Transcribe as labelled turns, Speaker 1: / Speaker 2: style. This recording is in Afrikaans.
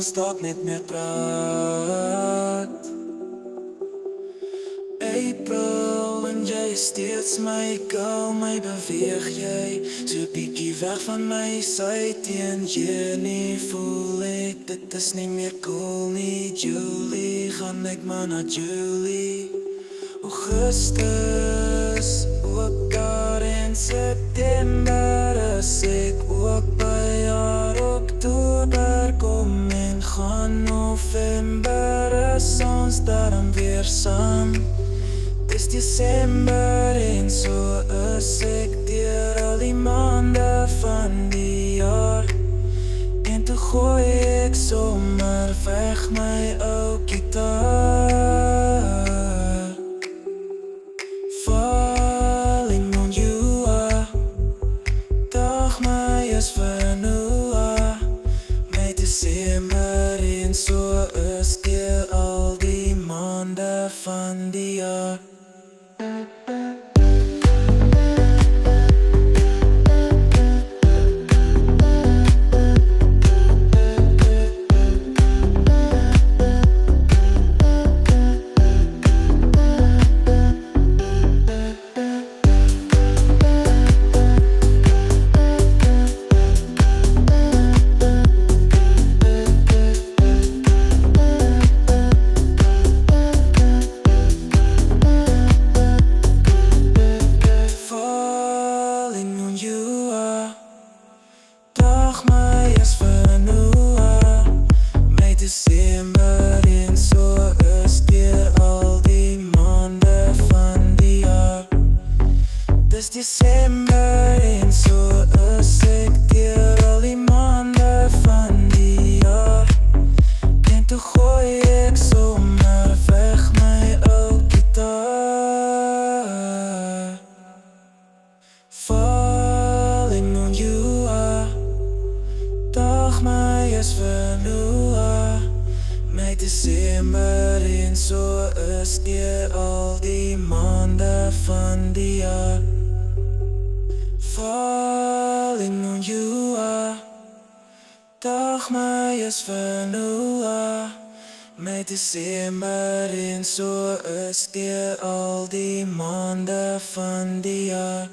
Speaker 1: ons dalk net meer praat. April, en jy is steeds my girl, my beweeg jy so bietjie weg van my sy teen Juni voel ek, dit is nie meer cool nie. Julie, gaan ek maar na Julie. Augustus, ook daar in September is ek ook by haar. Oktober kom en gaan, November is ons daarom weer saam. Dis Desember en so is ek deur al die maande van die jaar. En toe gooi ek sommer weg my ou gitaar. Falling on you, dag my is vanua. My Desember en so is deur al die maande van die jaar. Dag my is vanua, my Desember en so is deur al die maande van die jaar. Dis Desember en so is ek deur al die maande van die jaar. En toe gooi ek sommer weg my ou gitaar. Falling on you, dag my is vanua, my Desember en so is deur al die maande van die jaar. Falling on you, dag my is vanua, my Desember en so is deur al die maande van die jaar.